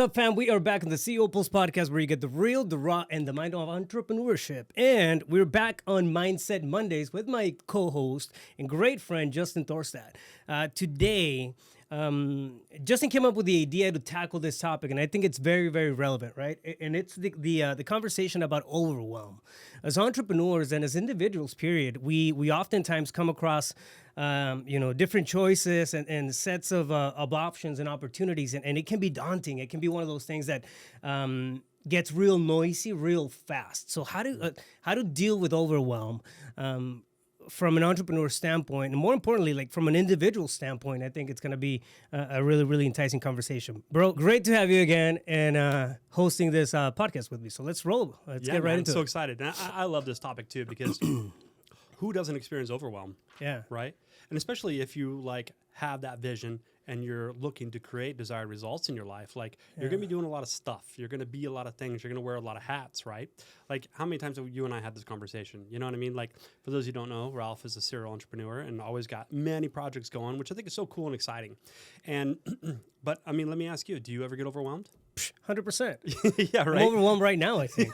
up, fam? We are back on the CEO Pulse podcast where you get the real, the raw, and the mind of entrepreneurship. And we're back on Mindset Mondays with my co-host and great friend, Justin Thorstad. Today, Justin came up with the idea to tackle this topic, and I think it's very, very relevant, right? And it's the conversation about overwhelm. As entrepreneurs and as individuals, period, we oftentimes come across different choices and sets of options and opportunities, and it can be daunting. It can be one of those things that gets real noisy real fast. So how to deal with overwhelm from an entrepreneur standpoint, and more importantly, like from an individual standpoint, I think it's going to be a really, really enticing conversation. Bro, great to have you again and hosting this podcast with me. So let's roll. Let's get right into it. I'm so excited. And I love this topic too, because who doesn't experience overwhelm? Yeah. Right? And especially if you have that vision and you're looking to create desired results in your life, you're going to be doing a lot of stuff. You're going to be a lot of things. You're going to wear a lot of hats, right? Like, how many times have you and I had this conversation? You know what I mean? Like, for those who don't know, Ralph is a serial entrepreneur and always got many projects going, which I think is so cool and exciting. And, but I mean, let me ask you, do you ever get overwhelmed? 100%. Yeah, right. I'm overwhelmed right now, I think.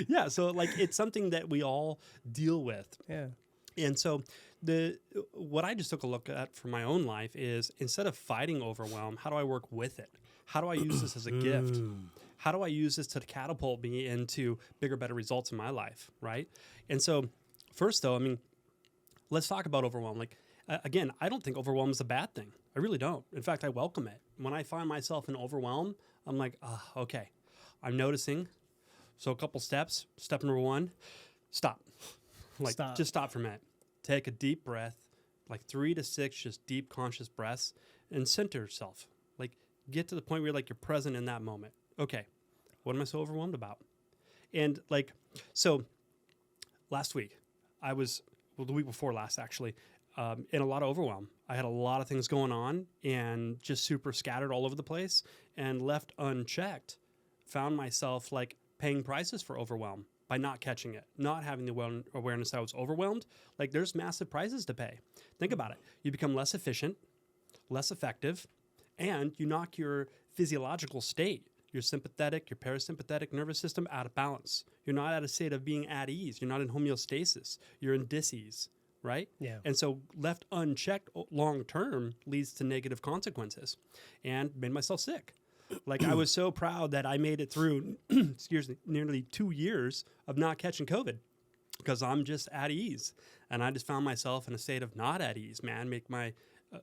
Yeah. So it's something that we all deal with. Yeah. And so what I just took a look at for my own life is, instead of fighting overwhelm, how do I work with it? How do I use this as a gift? How do I use this to catapult me into bigger, better results in my life, right? And so first, though, I mean, let's talk about overwhelm. Again, I don't think overwhelm is a bad thing. I really don't. In fact, I welcome it. When I find myself in overwhelm, I'm like, okay, I'm noticing. So a couple steps. Step number 1, stop. Just stop for a minute. Take a deep breath, 3 to 6 just deep conscious breaths, and center yourself. Get to the point where you're present in that moment. Okay, what am I so overwhelmed about? And so last week, the week before last actually, in a lot of overwhelm. I had a lot of things going on and just super scattered all over the place, and left unchecked, found myself paying prices for overwhelm by not catching it, not having the awareness that I was overwhelmed. There's massive prices to pay. Think about it. You become less efficient, less effective, and you knock your physiological state, your sympathetic, your parasympathetic nervous system, out of balance. You're not at a state of being at ease. You're not in homeostasis. You're in dis-ease, right? Yeah. And so left unchecked long term leads to negative consequences, and made myself sick. I was so proud that I made it through, nearly 2 years of not catching COVID, because I'm just at ease. And I just found myself in a state of not at ease, man. Make my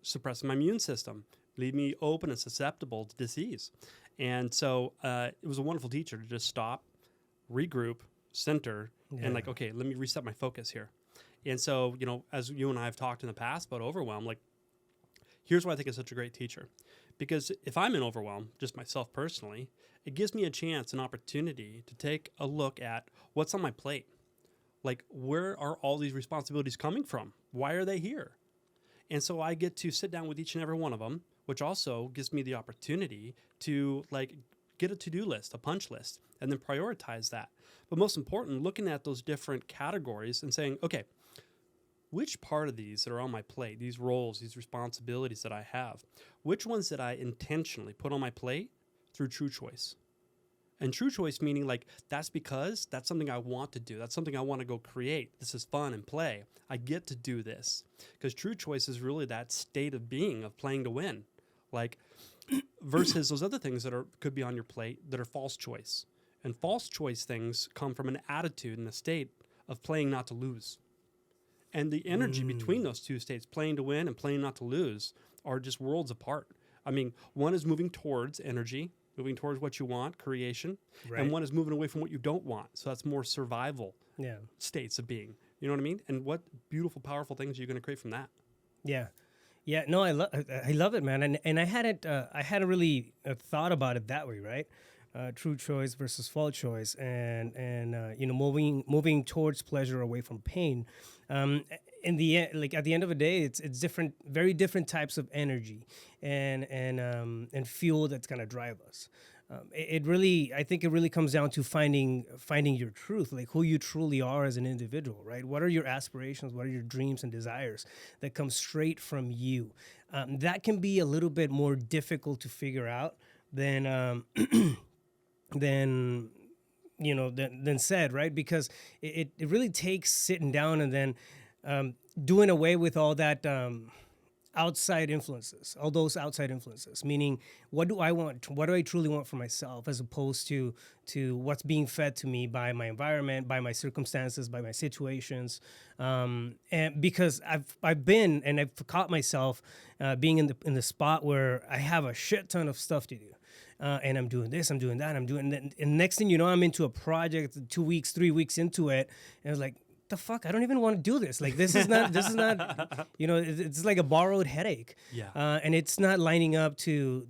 suppressing my immune system, leave me open and susceptible to disease. And so it was a wonderful teacher to just stop, regroup, center, and okay, let me reset my focus here. And so, as you and I have talked in the past about overwhelm, here's why I think it's such a great teacher. Because if I'm in overwhelm, just myself personally, it gives me a chance, an opportunity to take a look at what's on my plate. Where are all these responsibilities coming from? Why are they here? And so I get to sit down with each and every one of them, which also gives me the opportunity to get a to-do list, a punch list, and then prioritize that. But most important, looking at those different categories and saying, okay, which part of these that are on my plate, these roles, these responsibilities that I have, which ones did I intentionally put on my plate through true choice? And true choice meaning that's because that's something I want to do. That's something I want to go create. This is fun and play. I get to do this. Because true choice is really that state of being, of playing to win. Versus those other things that could be on your plate that are false choice. And false choice things come from an attitude and a state of playing not to lose. And the energy between those two states, playing to win and playing not to lose, are just worlds apart. I mean, one is moving towards energy, moving towards what you want, creation, right. And one is moving away from what you don't want. So that's more survival states of being. You know what I mean? And what beautiful, powerful things are you going to create from that? Yeah. Yeah, no, I love it, man. And I hadn't really thought about it that way, right? True choice versus false choice, and moving towards pleasure away from pain. In the end, at the end of the day, it's different, very different types of energy and fuel that's gonna drive us. I think it really comes down to finding your truth, who you truly are as an individual, right? What are your aspirations? What are your dreams and desires that come straight from you? That can be a little bit more difficult to figure out than than than said, right? Because it really takes sitting down and then doing away with all that outside influences, all those outside influences, meaning what do I want, what do I truly want for myself, as opposed to what's being fed to me by my environment, by my circumstances, by my situations. And because I've been and I've caught myself being in the spot where I have a shit ton of stuff to do. And I'm doing this, I'm doing that, I'm doing that. And next thing you know, I'm into a project 2 weeks, 3 weeks into it. And I was like, the fuck, I don't even want to do this. Like, this is not, it's like a borrowed headache. Yeah. And it's not lining up to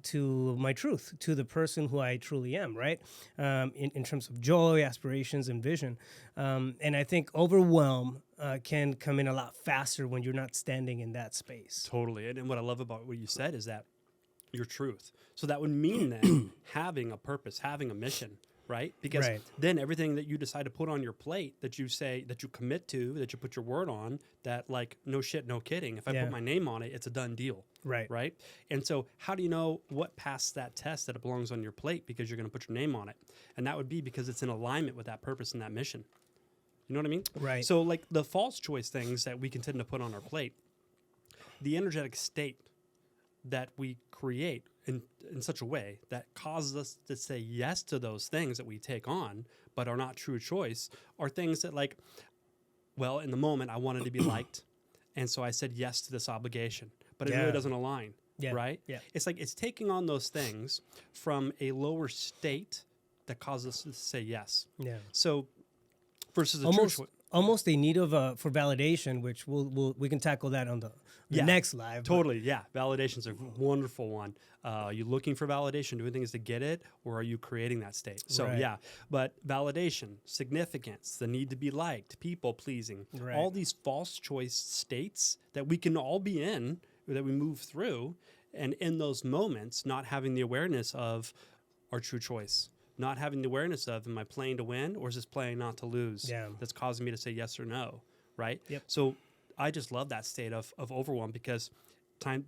my truth, to the person who I truly am, right? In terms of joy, aspirations, and vision. And I think overwhelm can come in a lot faster when you're not standing in that space. Totally. And what I love about what you said is that your truth. So that would mean then having a purpose, having a mission, right? Because then everything that you decide to put on your plate, that you say, that you commit to, that you put your word on, that like, no shit, no kidding. If I put my name on it, it's a done deal. Right. And so how do you know what passed that test that it belongs on your plate because you're going to put your name on it? And that would be because it's in alignment with that purpose and that mission. You know what I mean? Right. So like the false choice things that we can tend to put on our plate, the energetic state that we create in such a way that causes us to say yes to those things that we take on but are not true choice, are things that like, well, in the moment I wanted to be liked, and so I said yes to this obligation, but it really doesn't align, right? Yeah. It's like it's taking on those things from a lower state that causes us to say yes. Yeah. So versus a true choice. Almost a need of for validation, which we can tackle that on the next live. Totally, yeah. Validation's a wonderful one. Are you looking for validation, doing things to get it, or are you creating that state? So yeah, but validation, significance, the need to be liked, people pleasing, all these false choice states that we can all be in, that we move through, and in those moments, not having the awareness of our true choice. Not having the awareness of, am I playing to win or is this playing not to lose? Yeah. That's causing me to say yes or no, right? Yep. So I just love that state of overwhelm, because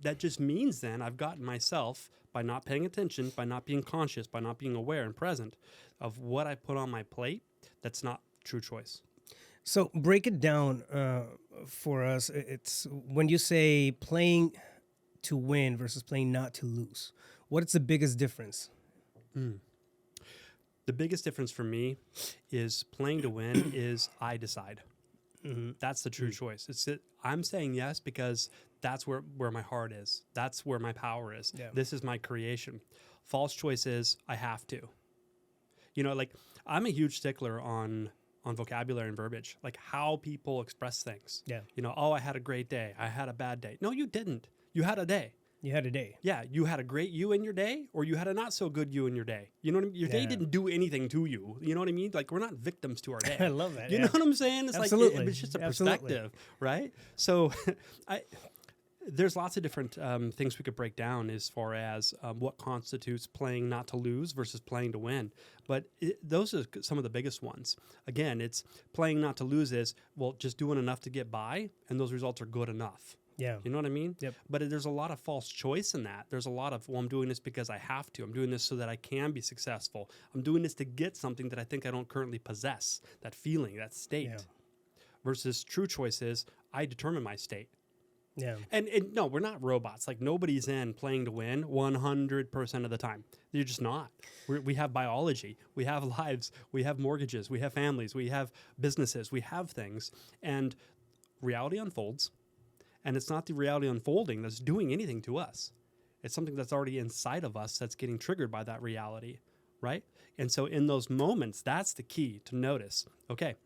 that just means then I've gotten myself, by not paying attention, by not being conscious, by not being aware and present of what I put on my plate, that's not true choice. So break it down for us. It's when you say playing to win versus playing not to lose, what is the biggest difference? The biggest difference for me is playing to win is I decide. That's the true choice. It's that I'm saying yes because that's where my heart is. That's where my power is. Yeah. This is my creation. False choice is I have to. You know, like I'm a huge stickler on vocabulary and verbiage, like how people express things. Yeah. You know, oh, I had a great day. I had a bad day. No, you didn't. You had a day. You had a day. Yeah, you had a great you in your day, or you had a not so good you in your day. You know what I mean? Your day didn't do anything to you. You know what I mean? Like, we're not victims to our day. I love that. You know what I'm saying? It's Absolutely. Like, it's just a perspective, right? So there's lots of different things we could break down as far as what constitutes playing not to lose versus playing to win. But those are some of the biggest ones. Again, it's playing not to lose is, well, just doing enough to get by, and those results are good enough. Yeah. You know what I mean? Yep. But there's a lot of false choice in that. There's a lot of, well, I'm doing this because I have to. I'm doing this so that I can be successful. I'm doing this to get something that I think I don't currently possess, that feeling, that state. Yeah. Versus true choice is, I determine my state. Yeah. And no, we're not robots. Like, nobody's in playing to win 100% of the time. You're just not. We have biology. We have lives. We have mortgages. We have families. We have businesses. We have things. And reality unfolds. And it's not the reality unfolding that's doing anything to us. It's something that's already inside of us that's getting triggered by that reality, right? And so in those moments, that's the key to notice. Okay,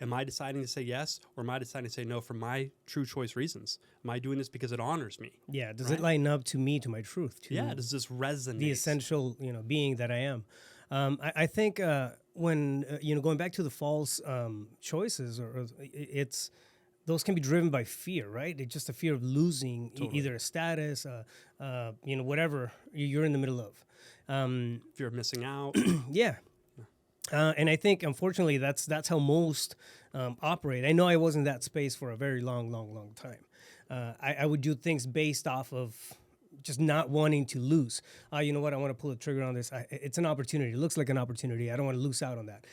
am I deciding to say yes, or am I deciding to say no for my true choice reasons? Am I doing this because it honors me? Yeah, does it line up to me, to my truth? Does this resonate? The essential, being that I am. I think when, going back to the false choices, or it's... those can be driven by fear, right? It's just a fear of losing either a status, whatever you're in the middle of. Fear of missing out. Yeah. And I think, unfortunately, that's how most operate. I know I was in that space for a very long time. I would do things based off of just not wanting to lose. You know what? I want to pull the trigger on this. It's an opportunity. It looks like an opportunity. I don't want to lose out on that.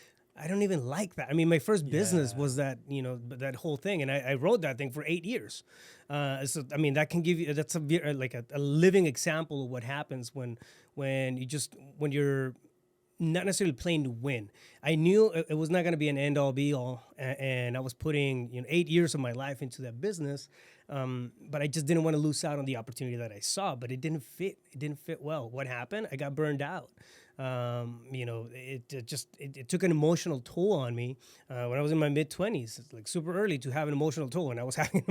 I don't even like that. I mean, my first business was that, that whole thing. And I wrote that thing for 8 years. So, I mean, that can give you, that's a living example of what happens when you're not necessarily playing to win. I knew it was not going to be an end all be all. And I was putting, 8 years of my life into that business. But I just didn't want to lose out on the opportunity that I saw, but it didn't fit. It didn't fit well. What happened? I got burned out. It took an emotional toll on me when I was in my mid-20s. It's like super early to have an emotional toll, and I was having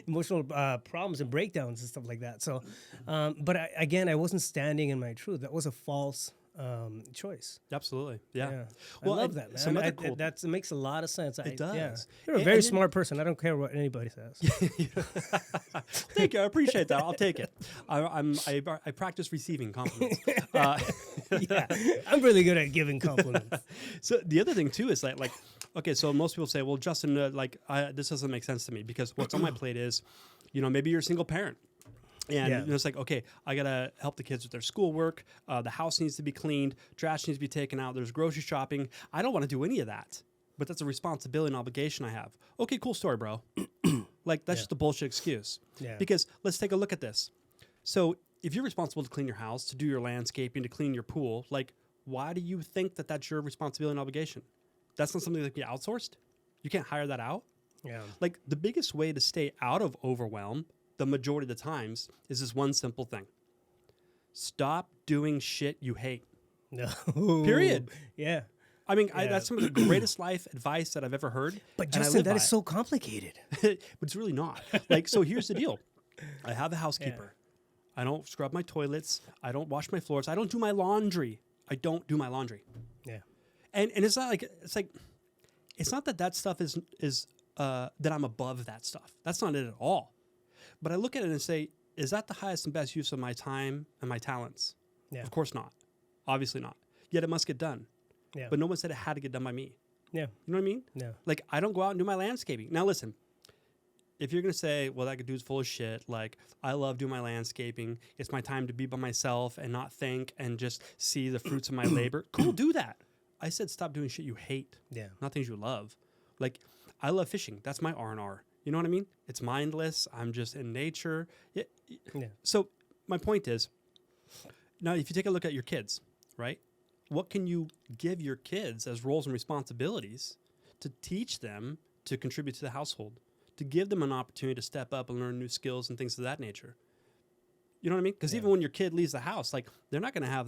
emotional problems and breakdowns and stuff like that. So, but I wasn't standing in my truth. That was a false choice. Absolutely. Yeah. Well, I love that, man. It makes a lot of sense. It does. Yeah. You're a very smart person. I don't care what anybody says. Thank you. I appreciate that. I'll take it. I practice receiving compliments. I'm really good at giving compliments. So the other thing too is like, okay, so most people say, well, Justin, this doesn't make sense to me because what's on my plate is, maybe you're a single parent. And it's like, okay, I got to help the kids with their schoolwork. The house needs to be cleaned. Trash needs to be taken out. There's grocery shopping. I don't want to do any of that. But that's a responsibility and obligation I have. Okay, cool story, bro. That's just a bullshit excuse. Yeah. Because let's take a look at this. So if you're responsible to clean your house, to do your landscaping, to clean your pool, why do you think that that's your responsibility and obligation? That's not something that can be outsourced? You can't hire that out? Yeah. The biggest way to stay out of overwhelm the majority of the times is this one simple thing. Stop doing shit you hate. No. Period. Yeah. I mean, that's some of the greatest life advice that I've ever heard. But Justin, that is so complicated. But it's really not. So here's the deal. I have a housekeeper. Yeah. I don't scrub my toilets. I don't wash my floors. I don't do my laundry. Yeah. And it's not it's not that stuff is that I'm above that stuff. That's not it at all. But I look at it and say, is that the highest and best use of my time and my talents? Yeah. Of course not. Obviously not. Yet it must get done. Yeah. But no one said it had to get done by me. Yeah. You know what I mean? Yeah. I don't go out and do my landscaping. Now listen, if you're going to say, well, that dude's full of shit, I love doing my landscaping. It's my time to be by myself and not think and just see the fruits of my labor. Cool, do that. I said stop doing shit you hate. Yeah. Not things you love. I love fishing. That's my R&R. You know what I mean? It's mindless. I'm just in nature. Yeah. So my point is, now if you take a look at your kids, right? What can you give your kids as roles and responsibilities to teach them to contribute to the household, to give them an opportunity to step up and learn new skills and things of that nature? You know what I mean? Because even when your kid leaves the house, they're not going to have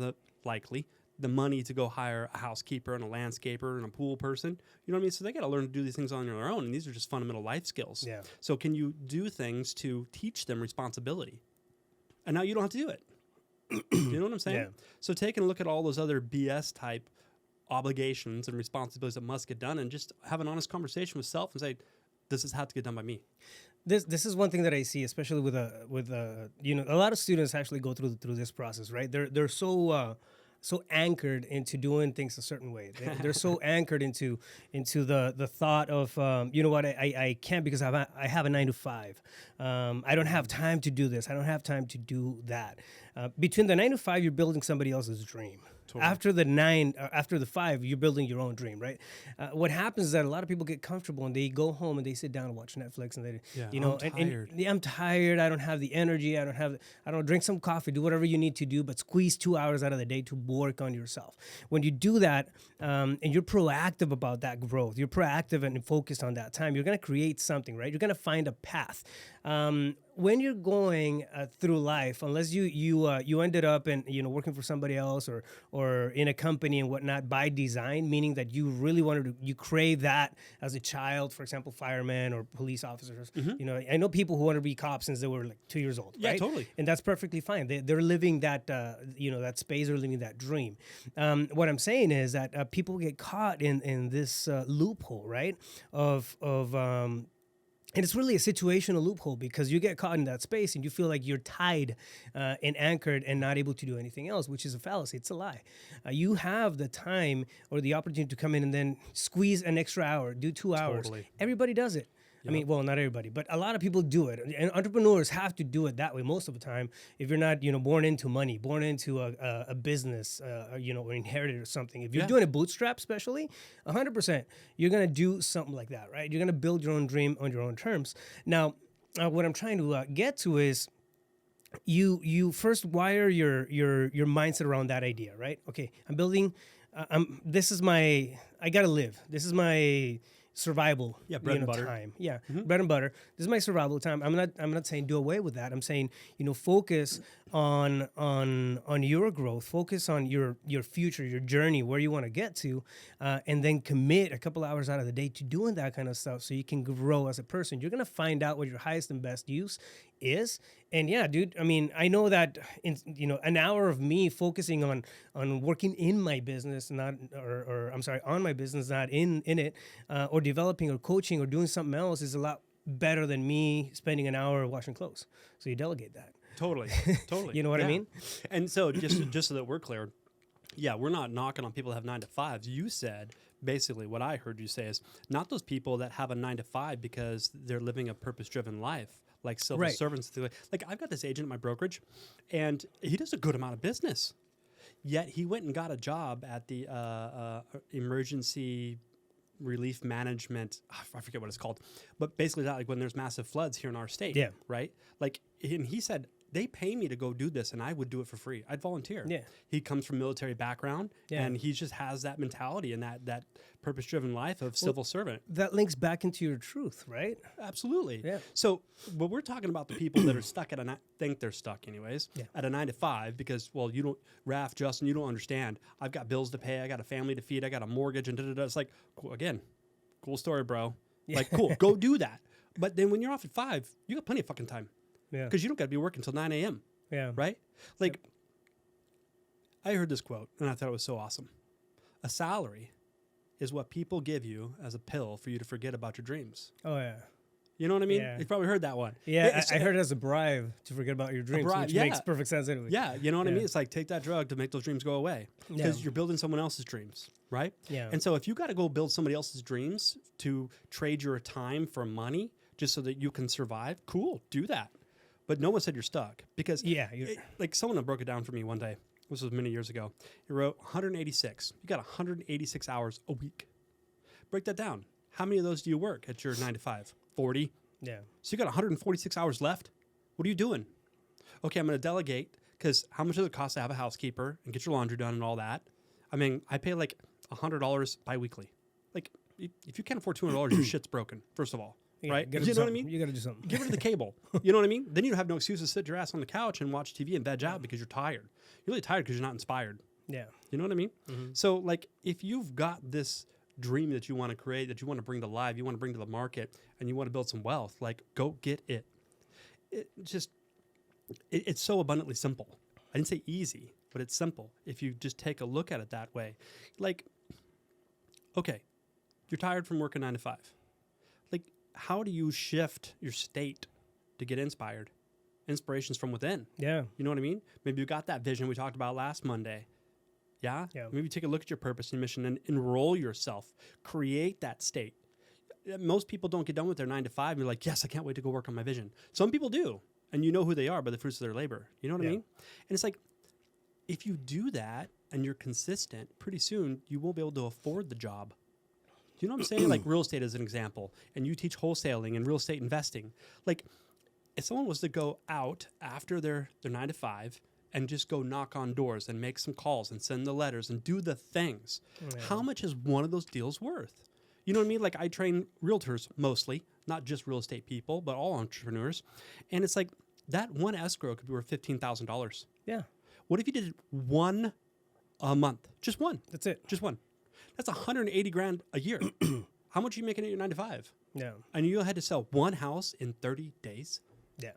the money to go hire a housekeeper and a landscaper and a pool person. You know what I mean? So they got to learn to do these things on their own. And these are just fundamental life skills. Yeah. So can you do things to teach them responsibility? And now you don't have to do it. You know what I'm saying? Yeah. So taking a look at all those other BS type obligations and responsibilities that must get done and just have an honest conversation with self and say, does this have to get done by me? This is one thing that I see, especially with a lot of students actually go through this process, right? They're so anchored into doing things a certain way. They're so anchored into the thought of I can't because I have a 9 to 5. I don't have time to do this. I don't have time to do that. Between the 9 to 5, you're building somebody else's dream. Totally. After the 5, you're building your own dream, right? What happens is that a lot of people get comfortable and they go home and they sit down and watch Netflix and I'm tired. I don't have the energy. I don't drink some coffee. Do whatever you need to do, but squeeze 2 hours out of the day to work on yourself. When you do that, and you're proactive about that growth, you're proactive and focused on that time, you're going to create something, right? You're going to find a path. When you're going through life, unless you ended up in working for somebody else or in a company and whatnot by design, meaning that you really you crave that as a child, for example, firemen or police officers. Mm-hmm. I know people who want to be cops since they were 2 years old. Yeah, right? Totally. And that's perfectly fine. They're living that that space, they're living that dream. What I'm saying is that people get caught in this loophole, right? And it's really a situational loophole because you get caught in that space and you feel like you're tied and anchored and not able to do anything else, which is a fallacy. It's a lie. You have the time or the opportunity to come in and then squeeze an extra hour, do 2 hours. Totally. Everybody does it. I mean, well, not everybody, but a lot of people do it, and entrepreneurs have to do it that way most of the time. If you're not, born into money, born into a business, or inherited or something. If you're doing a bootstrap, especially, 100%, you're gonna do something like that, right? You're gonna build your own dream on your own terms. Now, what I'm trying to get to is, you first wire your mindset around that idea, right? Okay, I'm building. I gotta live. This is my survival, bread and butter. time. Yeah, bread and butter. This is my survival time. I'm not saying do away with that. I'm saying, focus on your growth, focus on your future, your journey, where you want to get to, and then commit a couple hours out of the day to doing that kind of stuff so you can grow as a person. You're gonna find out what your highest and best use is. And yeah, dude, I mean, I know that an hour of me focusing on working in my business, on my business, not in it, or developing or coaching or doing something else is a lot better than me spending an hour washing clothes. So you delegate that. Totally. You know what I mean? And so just so that we're clear, yeah, we're not knocking on people that have 9 to 5s. You said, basically what I heard you say is not those people that have a 9 to 5 because they're living a purpose-driven life, like civil servants. Like I've got this agent at my brokerage, and he does a good amount of business. Yet he went and got a job at the emergency relief management. I forget what it's called, but basically that, like when there's massive floods here in our state. Yeah. Right. Like, and he said, they pay me to go do this, and I would do it for free. I'd volunteer. Yeah. He comes from military background, and he just has that mentality and that purpose-driven life of civil servant. That links back into your truth, right? Absolutely. Yeah. So, but we're talking about the people that are stuck think they're stuck anyways, at a 9 to 5 because, well, you don't, Raph, Justin, you don't understand. I've got bills to pay. I got a family to feed. I got a mortgage and da-da-da. It's like, again, cool story, bro. Yeah. Like, cool, go do that. But then when you're off at 5, you got plenty of fucking time. Yeah. Because you don't got to be working until 9 a.m. Yeah. Right? Like, I heard this quote, and I thought it was so awesome. A salary is what people give you as a pill for you to forget about your dreams. Oh, yeah. You know what I mean? Yeah. You've probably heard that one. Yeah, I heard it as a bribe to forget about your dreams, which makes perfect sense anyway. Yeah, you know what I mean? It's like, take that drug to make those dreams go away. Because you're building someone else's dreams, right? Yeah. And so if you got to go build somebody else's dreams to trade your time for money just so that you can survive, cool, do that. But no one said you're stuck. Because, like, someone broke it down for me one day. This was many years ago. He wrote 186. You got 186 hours a week. Break that down. How many of those do you work at your 9 to 5? 40. Yeah. So you got 146 hours left. What are you doing? Okay, I'm going to delegate because how much does it cost to have a housekeeper and get your laundry done and all that? I mean, I pay like $100 biweekly. Like, if you can't afford $200, your shit's broken, first of all. Right? You know what I mean? You got to do something. Give her the cable. You know what I mean? Then you don't have no excuse to sit your ass on the couch and watch TV and veg out because you're tired. You're really tired because you're not inspired. Yeah. You know what I mean? Mm-hmm. So, like, if you've got this dream that you want to create, that you want to bring to life, you want to bring to the market, and you want to build some wealth, like, go get it. It's so abundantly simple. I didn't say easy, but it's simple. If you just take a look at it that way. Like, okay, you're tired from working 9 to 5. Like, how do you shift your state to get inspired? Inspiration's from within. Yeah. You know what I mean? Maybe you got that vision we talked about last Monday. Yeah? Maybe take a look at your purpose and mission and enroll yourself. Create that state. Most people don't get done with their 9 to 5 and you're like, yes, I can't wait to go work on my vision. Some people do. And you know who they are by the fruits of their labor. You know what I mean? And it's like, if you do that and you're consistent, pretty soon you won't be able to afford the job. Do you know what I'm saying? Like real estate as an example. And you teach wholesaling and real estate investing. Like, if someone was to go out after their 9 to 5 and just go knock on doors and make some calls and send the letters and do the things, how much is one of those deals worth? You know what I mean? Like, I train realtors mostly, not just real estate people, but all entrepreneurs. And it's like, that one escrow could be worth $15,000. Yeah. What if you did one a month? Just one. That's it. Just one. That's $180,000 a year. How much are you making at your 9 to 5? Yeah. And you had to sell one house in 30 days? Yeah.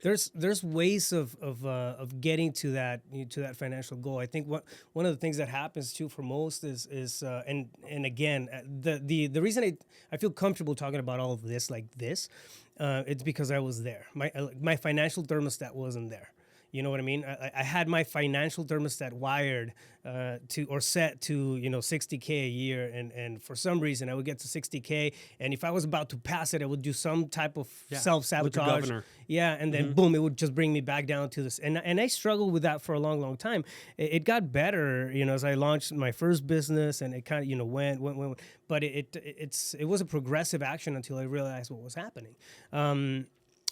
There's ways of getting to that financial goal. I think one of the things that happens too for most is and again the reason I feel comfortable talking about all of this like this, it's because I was there. My financial thermostat wasn't there. You know what I mean? I had my financial thermostat wired set to 60K a year, and for some reason I would get to 60K, and if I was about to pass it, I would do some type of self-sabotage. governor. Yeah, and then boom, it would just bring me back down to this, and I struggled with that for a long, long time. It got better, as I launched my first business, and it kind of went, but it was a progressive action until I realized what was happening.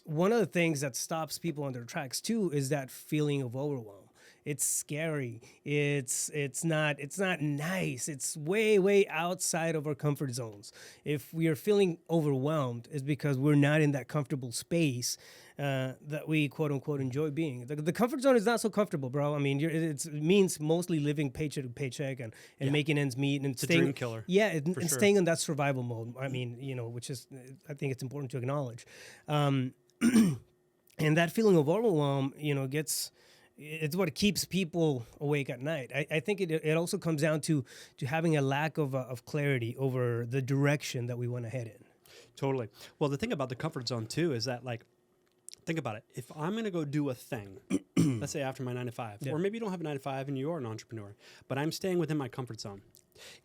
One of the things that stops people on their tracks too is that feeling of overwhelm. It's scary. It's not nice. It's way outside of our comfort zones. If we are feeling overwhelmed, it's because we're not in that comfortable space that we quote unquote enjoy being. The comfort zone is not so comfortable, bro. I mean, it means mostly living paycheck to paycheck and making ends meet and it's staying a dream killer. Yeah, and staying in that survival mode. I mean, which is I think it's important to acknowledge. And that feeling of overwhelm, it's what keeps people awake at night. I think it also comes down to having a lack of clarity over the direction that we want to head in. Totally. Well, the thing about the comfort zone too is that, like, think about it. If I'm going to go do a thing, let's say after my 9 to 5, or maybe you don't have a 9 to 5 and you are an entrepreneur, but I'm staying within my comfort zone.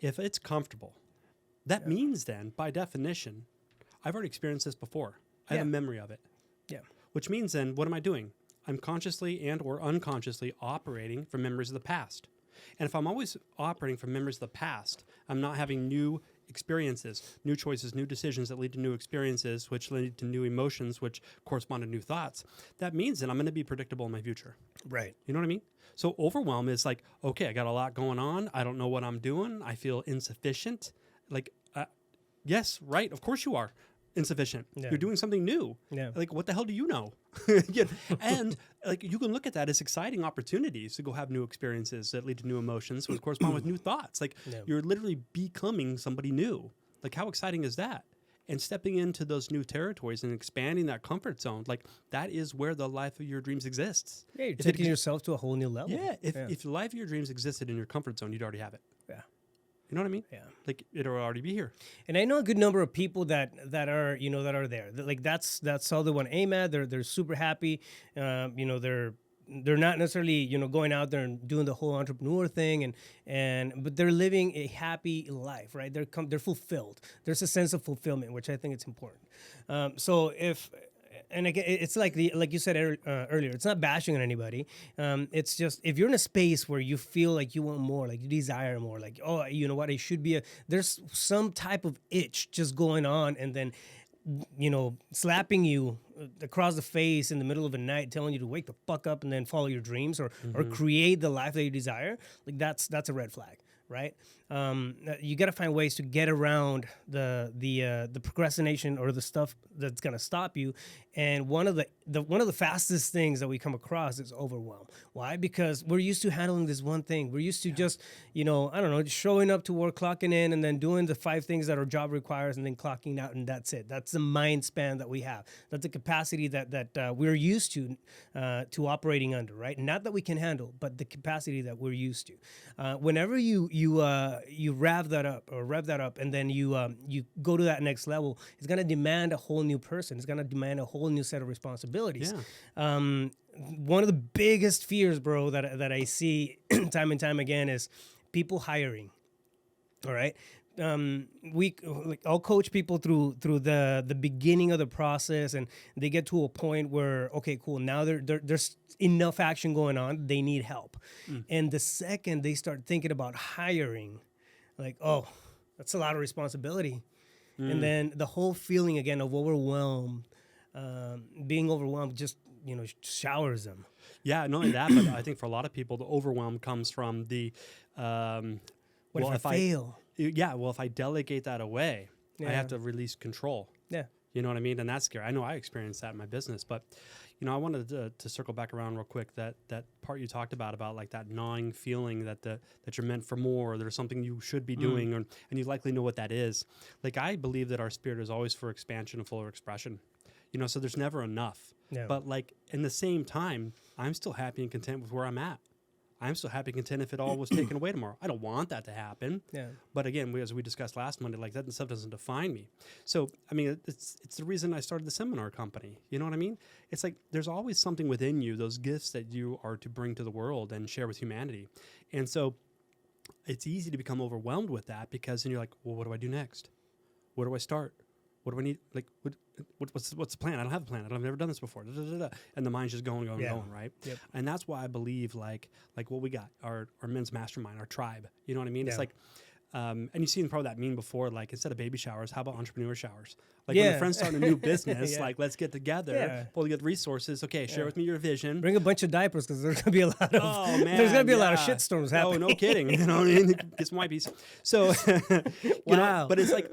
If it's comfortable, that means then, by definition, I've already experienced this before. I have a memory of it. Yeah. Which means then, what am I doing? I'm consciously and or unconsciously operating from memories of the past. And if I'm always operating from memories of the past, I'm not having new experiences, new choices, new decisions that lead to new experiences, which lead to new emotions, which correspond to new thoughts. That means that I'm going to be predictable in my future. Right. You know what I mean? So overwhelm is like, okay, I got a lot going on. I don't know what I'm doing. I feel insufficient. Like, yes, right. Of course you are insufficient. Yeah. You're doing something new. Yeah. Like, what the hell do you know? And like, you can look at that as exciting opportunities to go have new experiences that lead to new emotions, which correspond with new thoughts. Like, you're literally becoming somebody new. Like, how exciting is that? And stepping into those new territories and expanding that comfort zone, like, that is where the life of your dreams exists. Yeah, you're taking yourself to a whole new level. Yeah, if the life of your dreams existed in your comfort zone, you'd already have it. Yeah. You know what I mean? Yeah. Like, it'll already be here. And I know a good number of people that are there. Like, that's all they want to aim at. They're super happy. They're not necessarily going out there and doing the whole entrepreneur thing, but they're living a happy life, right? They're fulfilled. There's a sense of fulfillment, which I think it's important. And again, it's like you said earlier, it's not bashing on anybody. It's just, if you're in a space where you feel like you want more, like you desire more, like, oh, you know what, I should be there's some type of itch just going on, and then, slapping you across the face in the middle of the night, telling you to wake the fuck up and then follow your dreams or create the life that you desire. Like, that's a red flag, right? You got to find ways to get around the procrastination or the stuff that's going to stop you. And one of the fastest things that we come across is overwhelm. Why? Because we're used to handling this one thing. We're used to just, I don't know, just showing up to work, clocking in, and then doing the 5 things that our job requires, and then clocking out, and that's it. That's the mind span that we have. That's the capacity that we're used to operating under, right? Not that we can handle, but the capacity that we're used to. Whenever you rev that up, and then you go to that next level, it's gonna demand a whole new person. It's gonna demand a whole new set of responsibilities. Yeah. One of the biggest fears, bro, that I see time and time again is people hiring. All right. I'll coach people through the beginning of the process, and they get to a point where, okay, cool, now there's enough action going on, they need help. And the second they start thinking about hiring, like, oh, that's a lot of responsibility. And then the whole feeling again of being overwhelmed just showers them. Yeah, not only that, but I think for a lot of people, the overwhelm comes from the what if I fail? If I delegate that away, I have to release control. Yeah. You know what I mean? And that's scary. I know I experienced that in my business, but I wanted to circle back around real quick, that part you talked about like that gnawing feeling that you're meant for more, or there's something you should be doing, and you likely know what that is. Like, I believe that our spirit is always for expansion and fuller expression. So there's never enough. Yeah. But like, in the same time, I'm still happy and content with where I'm at. I'm still happy and content if it all was taken away tomorrow. I don't want that to happen. Yeah. But again, as we discussed last Monday, like that stuff doesn't define me. So, I mean, it's the reason I started the seminar company. You know what I mean? It's like there's always something within you, those gifts that you are to bring to the world and share with humanity. And so it's easy to become overwhelmed with that because then you're like, well, what do I do next? Where do I start? What do I need? Like, what's the plan? I don't have a plan. I've never done this before. Da, da, da, da. And the mind's just going, right? Yep. And that's why I believe like what we got, our men's mastermind, our tribe. You know what I mean? Yeah. It's like, and you've seen probably that meme before, like instead of baby showers, how about entrepreneur showers? Like when a friend's starting a new business, like let's get together, pull together resources. Okay, share with me your vision. Bring a bunch of diapers because there's gonna be a lot of there's gonna be a lot of shitstorms happening. Oh, no kidding. You know what I mean? Get some wipes. So, you know, but it's like,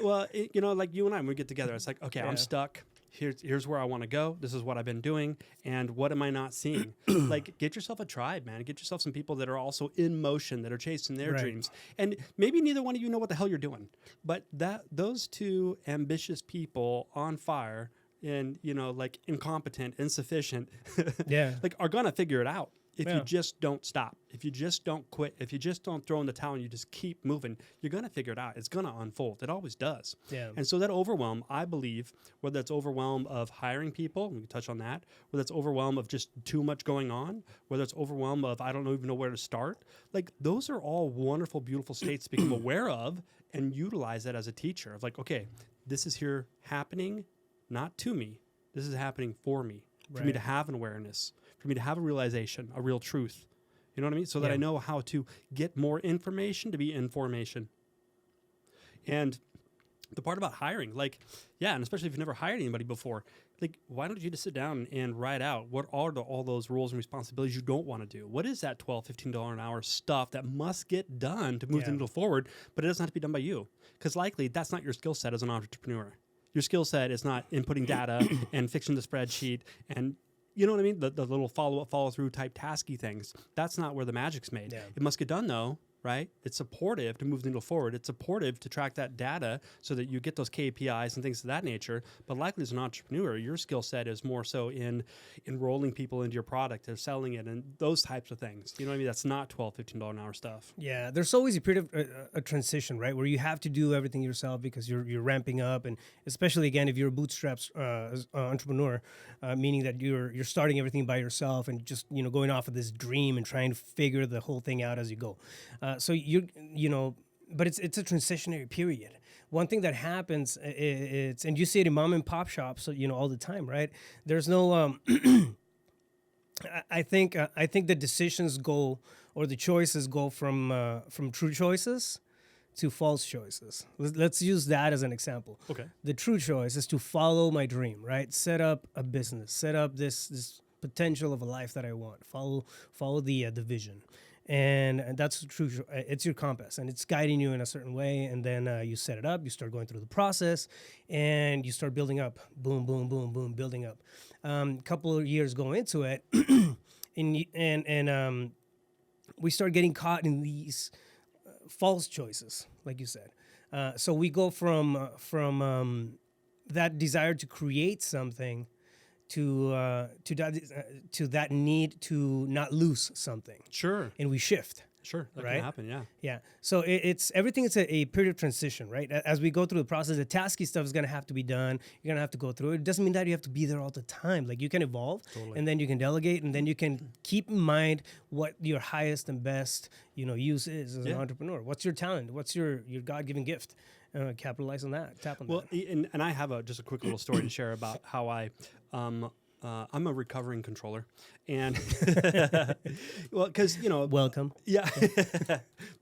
well, you know, like you and I, when we get together, it's like, okay, I'm stuck. Here's where I want to go. This is what I've been doing. And what am I not seeing? Like, get yourself a tribe, man. Get yourself some people that are also in motion, that are chasing their dreams. And maybe neither one of you know what the hell you're doing. But those two ambitious people on fire and, you know, like incompetent, insufficient, like are going to figure it out. If you just don't stop, if you just don't quit, if you just don't throw in the towel and you just keep moving, you're going to figure it out. It's going to unfold. It always does. Yeah. And so that overwhelm, I believe, whether it's overwhelm of hiring people, we can touch on that, whether it's overwhelm of just too much going on, whether it's overwhelm of I don't even know where to start, like those are all wonderful, beautiful states to become aware of and utilize that as a teacher of like, okay, this is here happening, not to me. This is happening for me, for me to have an awareness, for me to have a realization, a real truth. You know what I mean? So that I know how to get more information to be information. And the part about hiring, like, and especially if you've never hired anybody before, like, why don't you just sit down and write out what are all those roles and responsibilities you don't want to do? What is that $12, $15 an hour stuff that must get done to move the needle forward, but it doesn't have to be done by you? Because likely that's not your skill set as an entrepreneur. Your skill set is not inputting data and fixing the spreadsheet and you know what I mean? The little follow-up, follow-through type tasky things. That's not where the magic's made. Yeah. It must get done, though, right? It's supportive to move the needle forward. It's supportive to track that data so that you get those KPIs and things of that nature. But likely as an entrepreneur, your skill set is more so in enrolling people into your product or selling it and those types of things. You know what I mean? That's not $12, $15 an hour stuff. Yeah, there's always a period of a transition, right? Where you have to do everything yourself because you're ramping up. And especially, again, if you're a bootstraps entrepreneur, meaning that you're starting everything by yourself and just, you know, going off of this dream and trying to figure the whole thing out as you go. So but it's a transitionary period. One thing that happens, and you see it in mom and pop shops, you know, all the time, right? There's no, I think the decisions go, or the choices go from true choices to false choices. Let's use that as an example. Okay. The true choice is to follow my dream, right? Set up a business, set up this potential of a life that I want. Follow the vision. And that's true. It's your compass, and it's guiding you in a certain way. And then you set it up. You start going through the process, and you start building up. Boom, boom, boom, boom, building up. Couple of years go into it, and we start getting caught in these false choices, like you said. So we go from that desire to create something to that need to not lose something. Sure. And we shift. Sure, that can happen, yeah. Yeah, so it's everything is a period of transition, right? As we go through the process, the tasky stuff is going to have to be done. You're going to have to go through it. It doesn't mean that you have to be there all the time. Like, you can evolve, and then you can delegate, and then you can keep in mind what your highest and best, you know, use is as an entrepreneur. What's your talent? What's your God-given gift? Capitalize on that. Tap on that. And I have just a quick little story to share about how I'm a recovering controller, and well, because welcome. Yeah,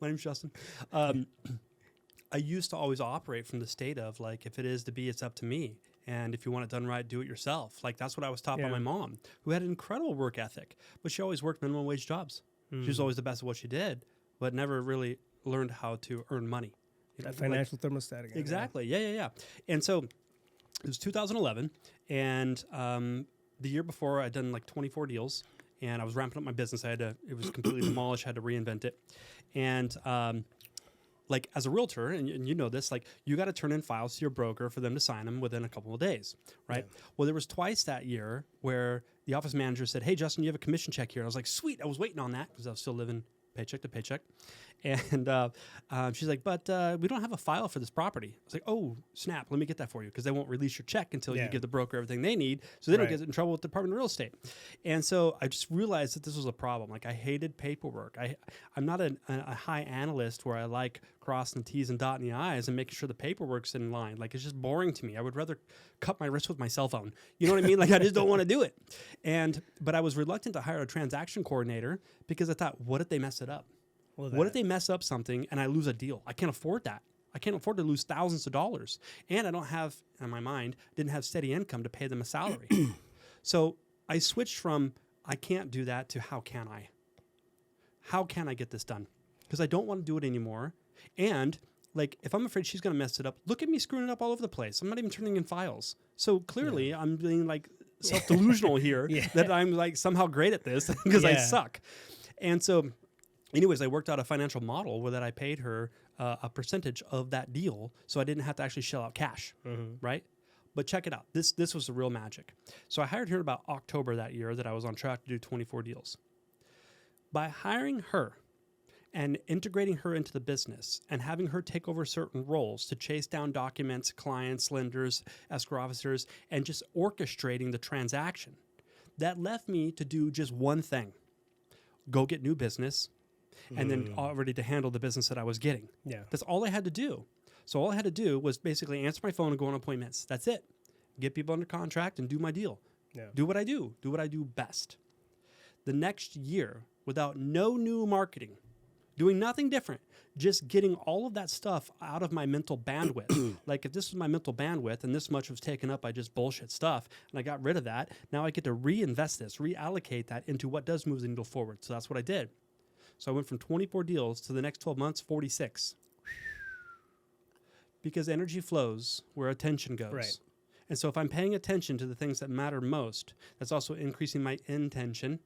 my name's Justin. I used to always operate from the state of like, if it is to be, it's up to me, and if you want it done right, do it yourself. Like, that's what I was taught by my mom, who had an incredible work ethic, but she always worked minimum wage jobs. She was always the best at what she did, but never really learned how to earn money. That financial thermostat again. Exactly. Yeah. And so it was 2011, and the year before I'd done like 24 deals, and I was ramping up my business. It was completely demolished, had to reinvent it. And like as a realtor, and you know this, like you got to turn in files to your broker for them to sign them within a couple of days, right? Yeah. Well, there was twice that year where the office manager said, "Hey, Justin, you have a commission check here." I was like, "Sweet!" I was waiting on that because I was still living paycheck to paycheck. And she's like, "But we don't have a file for this property." I was like, "Oh, snap! Let me get that for you because they won't release your check until you give the broker everything they need, so they don't get in trouble with the Department of Real Estate." And so I just realized that this was a problem. Like I hated paperwork. I'm not a high analyst where I like crossing the T's and dotting the I's and making sure the paperwork's in line. Like it's just boring to me. I would rather cut my wrist with my cell phone. You know what I mean? Like I just don't want to do it. But I was reluctant to hire a transaction coordinator because I thought, what if they mess it up? Well, What if they mess up something and I lose a deal? I can't afford that. I can't afford to lose thousands of dollars. And I don't have, in my mind, didn't have steady income to pay them a salary. So I switched from I can't do that to how can I? How can I get this done? Because I don't want to do it anymore. And like, if I'm afraid she's going to mess it up, look at me screwing it up all over the place. I'm not even turning in files. So clearly I'm being like self-delusional here that I'm like somehow great at this because I suck. And so anyways, I worked out a financial model where that I paid her a percentage of that deal, so I didn't have to actually shell out cash, right? But check it out. This was the real magic. So I hired her about October that year that I was on track to do 24 deals. By hiring her and integrating her into the business and having her take over certain roles to chase down documents, clients, lenders, escrow officers, and just orchestrating the transaction, that left me to do just one thing: go get new business, and then already to handle the business that I was getting. Yeah. That's all I had to do. So all I had to do was basically answer my phone and go on appointments. That's it. Get people under contract and do my deal. Yeah. Do what I do. Do what I do best. The next year, without no new marketing, doing nothing different, just getting all of that stuff out of my mental bandwidth. Like if this was my mental bandwidth and this much was taken up by just bullshit stuff and I got rid of that, now I get to reinvest this, reallocate that into what does move the needle forward. So that's what I did. So I went from 24 deals to the next 12 months, 46. Because energy flows where attention goes. Right. And so if I'm paying attention to the things that matter most, that's also increasing my intention,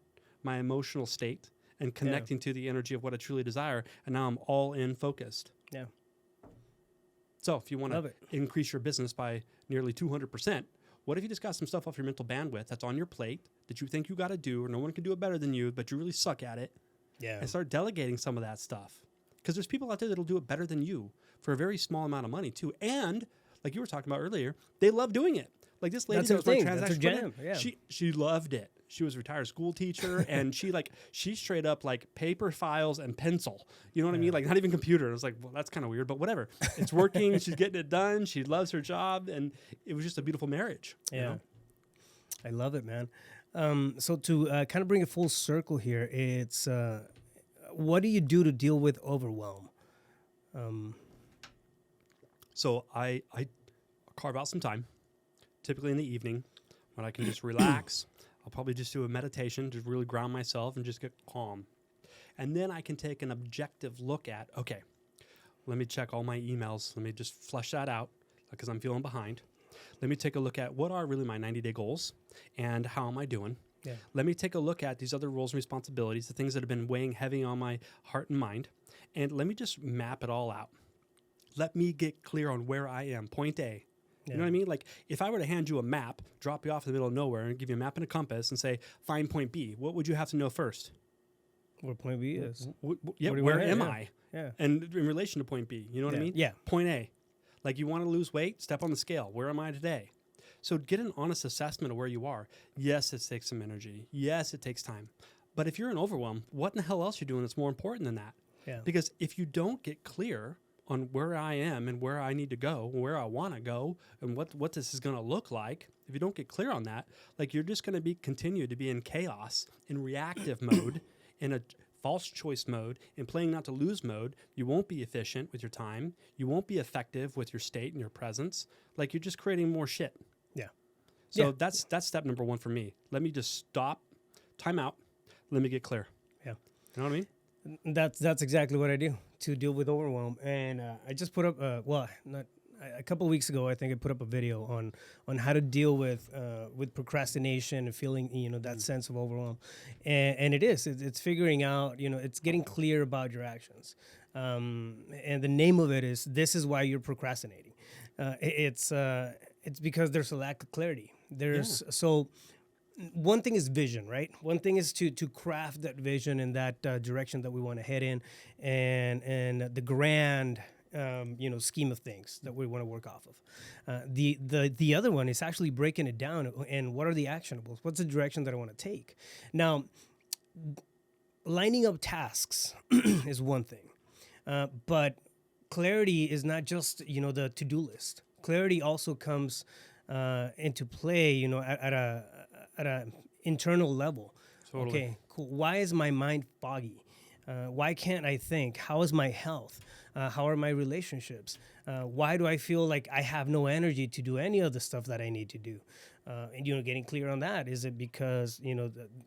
my emotional state, and connecting to the energy of what I truly desire. And now I'm all in focused. Yeah. So if you want Love to it. increase your business by nearly 200%, what if you just got some stuff off your mental bandwidth that's on your plate that you think you got to do, or no one can do it better than you, but you really suck at it, Yeah. and start delegating some of that stuff? Because there's people out there that'll do it better than you for a very small amount of money too. And like you were talking about earlier, they love doing it. Like this lady That's that her was my thing. That's her transaction jam. coordinator, Yeah. she loved it. She was a retired school teacher, and she straight up like paper files and pencil. You know what I mean? Like not even computer. And I was like, well, that's kind of weird, but whatever. It's working. She's getting it done. She loves her job, and it was just a beautiful marriage. Yeah. You know? I love it, man. So to kind of bring it full circle here, it's what do you do to deal with overwhelm? So I carve out some time, typically in the evening, when I can just relax. I'll probably just do a meditation to really ground myself and just get calm. And then I can take an objective look at, okay, let me check all my emails. Let me just flush that out because I'm feeling behind. Let me take a look at what are really my 90-day goals and how am I doing. Yeah. Let me take a look at these other roles and responsibilities, the things that have been weighing heavy on my heart and mind, and let me just map it all out. Let me get clear on where I am, point A. You know what I mean? Like if I were to hand you a map, drop you off in the middle of nowhere and give you a map and a compass and say, find point B, what would you have to know first? Where point B is. Where am I? Yeah. And in relation to point B, you know what I mean? Yeah. Point A, like you want to lose weight, step on the scale. Where am I today? So get an honest assessment of where you are. Yes, it takes some energy. Yes, it takes time. But if you're in overwhelm, what in the hell else are you doing that's more important than that? Yeah. Because if you don't get clear on where I am and where I need to go, where I want to go, and what this is going to look like, if you don't get clear on that, like you're just going to continue to be in chaos, in reactive mode, in a false choice mode, in playing not to lose mode. You won't be efficient with your time. You won't be effective with your state and your presence. Like you're just creating more shit. Yeah. So that's step number one for me. Let me just stop, time out. Let me get clear. Yeah. You know what I mean? That's exactly what I do to deal with overwhelm. And I just put up, a couple of weeks ago, I think I put up a video on how to deal with procrastination and feeling, that sense of overwhelm. And it's figuring out, it's getting clear about your actions. And the name of it is "This is why you're procrastinating." It's because there's a lack of clarity. So one thing is vision, right? One thing is to craft that vision in that direction that we want to head in, and the grand scheme of things that we want to work off of. The other one is actually breaking it down and what are the actionables? What's the direction that I want to take? Now, lining up tasks is one thing, but clarity is not just the to-do list. Clarity also comes into play, at a internal level. Totally. Okay, cool. Why is my mind foggy? Why can't I think? How is my health? How are my relationships? Why do I feel like I have no energy to do any of the stuff that I need to do? And getting clear on that. Is it because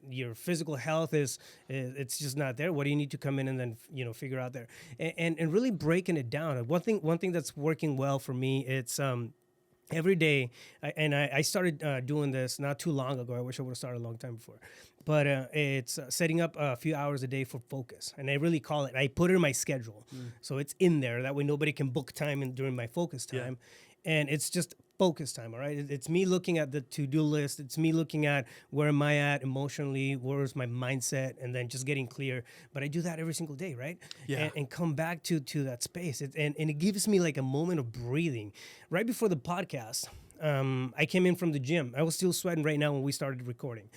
your physical health is it's just not there? What do you need to come in and then figure out there? And really breaking it down. One thing that's working well for me, it's every day, I started doing this not too long ago. I wish I would have started a long time before. But it's setting up a few hours a day for focus. And I really call it, I put it in my schedule. So it's in there. That way nobody can book time during my focus time. Yeah. And it's just focus time, all right? It's me looking at the to-do list. It's me looking at where am I at emotionally, where's my mindset, and then just getting clear. But I do that every single day, right? Yeah. And come back to that space. And it gives me like a moment of breathing. Right before the podcast, I came in from the gym. I was still sweating right now when we started recording.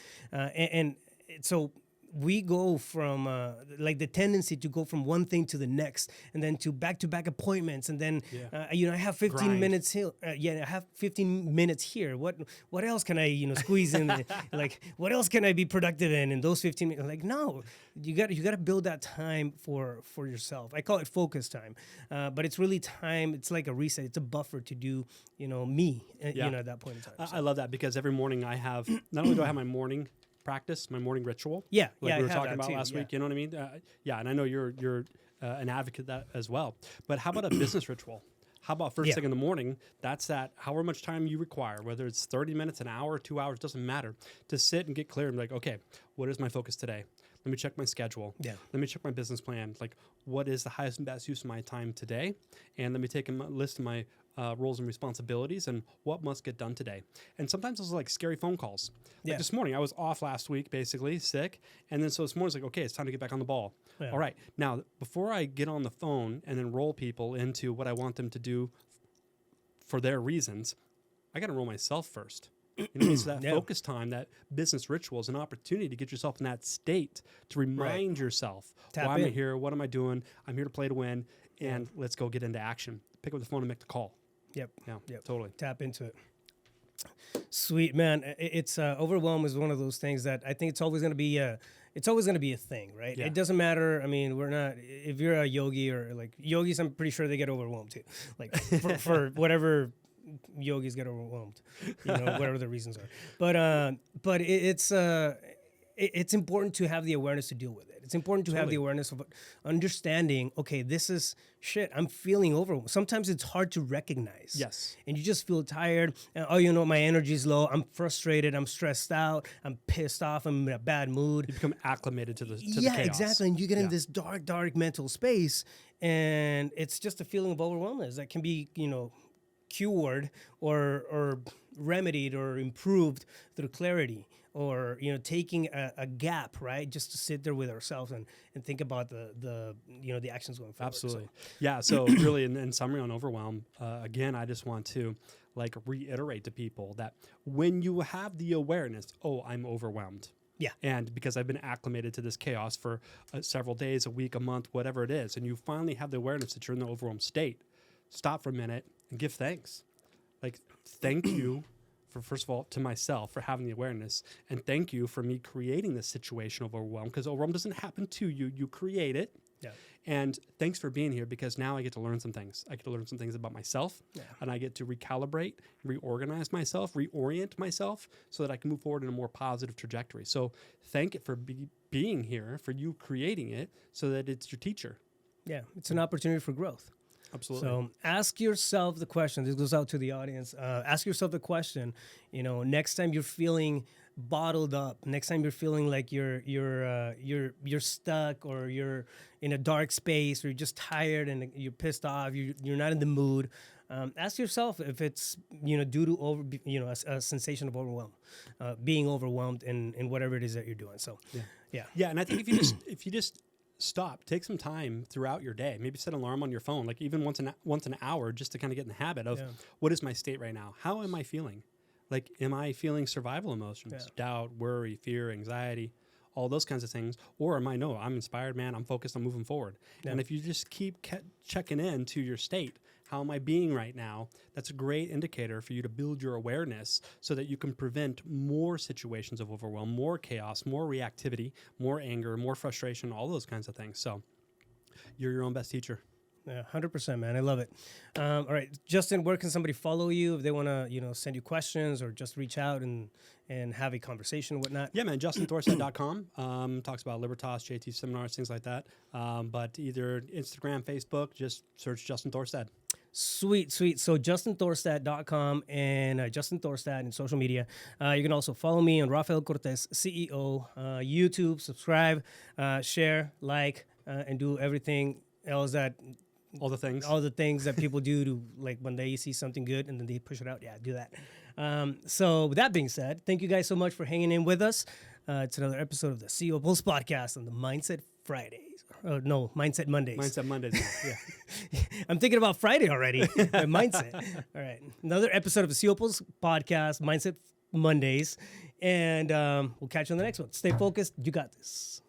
So we go from the tendency to go from one thing to the next, and then to back appointments, and then I have 15 Grind. minutes here. I have 15 minutes here. What else can I squeeze in? Like, what else can I be productive in those 15 minutes? Like, no, you got to build that time for yourself. I call it focus time, but it's really time. It's like a reset. It's a buffer to do me. At that point in time. I love that because every morning I have not only do I have my morning practice, my morning ritual. Yeah, like we were I have talking that about too, last yeah. week. You know what I mean? And I know you're an advocate of that as well. But how about a business ritual? How about first thing in the morning? That's however much time you require, whether it's 30 minutes, an hour, 2 hours, doesn't matter. To sit and get clear and be like, okay, what is my focus today? Let me check my schedule. Yeah. Let me check my business plan. Like, what is the highest and best use of my time today? And let me take a list of my roles and responsibilities and what must get done today. And sometimes those are like scary phone calls. Like this morning, I was off last week, basically sick. And then so this morning, it's like, okay, it's time to get back on the ball. Yeah. All right. Now, before I get on the phone and enroll people into what I want them to do for their reasons, I got to enroll myself first. So that focus time, that business ritual is an opportunity to get yourself in that state to remind yourself, why am I here? What am I doing? I'm here to play to win. And let's go get into action. Pick up the phone and make the call. Yep. Yeah, totally. Tap into it. Sweet, man. It's overwhelm is one of those things that I think it's always going to be a thing, right? Yeah. It doesn't matter. I mean, we're not, if you're a yogi or like yogis, I'm pretty sure they get overwhelmed too. Like for whatever yogis get overwhelmed, whatever the reasons are. But it's important to have the awareness to deal with it. It's important to have the awareness of understanding, okay, this is shit. I'm feeling overwhelmed. Sometimes it's hard to recognize. Yes. And you just feel tired. My energy's low. I'm frustrated. I'm stressed out. I'm pissed off. I'm in a bad mood. You become acclimated to the chaos. Yeah, exactly. And you get in this dark mental space, and it's just a feeling of overwhelmness that can be, cured or remedied or improved through clarity. Or taking a gap, right, just to sit there with ourselves and think about the actions going forward. Absolutely, yeah. So really, in summary on overwhelm, again, I just want to reiterate to people that when you have the awareness, I'm overwhelmed. Yeah. And because I've been acclimated to this chaos for several days, a week, a month, whatever it is, and you finally have the awareness that you're in the overwhelmed state, stop for a minute and give thanks. Like, thank you. First of all, to myself for having the awareness, and thank you for me creating this situation of overwhelm, because overwhelm doesn't happen to you. You create it. Yeah. And thanks for being here, because now I get to learn some things. I get to learn some things about myself, and I get to recalibrate, reorganize myself, reorient myself so that I can move forward in a more positive trajectory. So thank it for being here, for you creating it so that it's your teacher. Yeah, it's an opportunity for growth. Absolutely. So ask yourself the question. This goes out to the audience. Ask yourself the question, next time you're feeling bottled up, next time you're feeling like you're stuck, or you're in a dark space, or you're just tired and you're pissed off, you're not in the mood, ask yourself if it's due to a sensation of overwhelm, being overwhelmed in whatever it is that you're doing. So Yeah, and I think if you just stop, take some time throughout your day, maybe set an alarm on your phone, like even once an hour, just to kind of get in the habit of what is my state right now? How am I feeling? Like, am I feeling survival emotions, doubt, worry, fear, anxiety, all those kinds of things? Or am I, no, I'm inspired, man, I'm focused, I'm moving forward. Yeah. And if you just keep checking in to your state, how am I being right now? That's a great indicator for you to build your awareness so that you can prevent more situations of overwhelm, more chaos, more reactivity, more anger, more frustration, all those kinds of things. So you're your own best teacher. Yeah, 100%, man. I love it. All right, Justin, where can somebody follow you if they want to, send you questions or just reach out and have a conversation and whatnot? Yeah, man. JustinThorstad.com talks about Libertas, JT seminars, things like that. But either Instagram, Facebook, just search Justin Thorstad. Sweet. So JustinThorstad.com and Justin Thorstad in social media. You can also follow me on Rafael Cortez, CEO, YouTube, subscribe, share, like, and do everything else that... All the things that people do to, like, when they see something good and then they push it out. Yeah, do that. So with that being said, thank you guys so much for hanging in with us. It's another episode of the CEO Pulse podcast on the Mindset Fridays. Oh, no, Mindset Mondays. Mindset Mondays, yeah. I'm thinking about Friday already. My mindset. All right. Another episode of the CEO Pulse podcast, Mindset Mondays. And we'll catch you on the next one. Stay focused. You got this.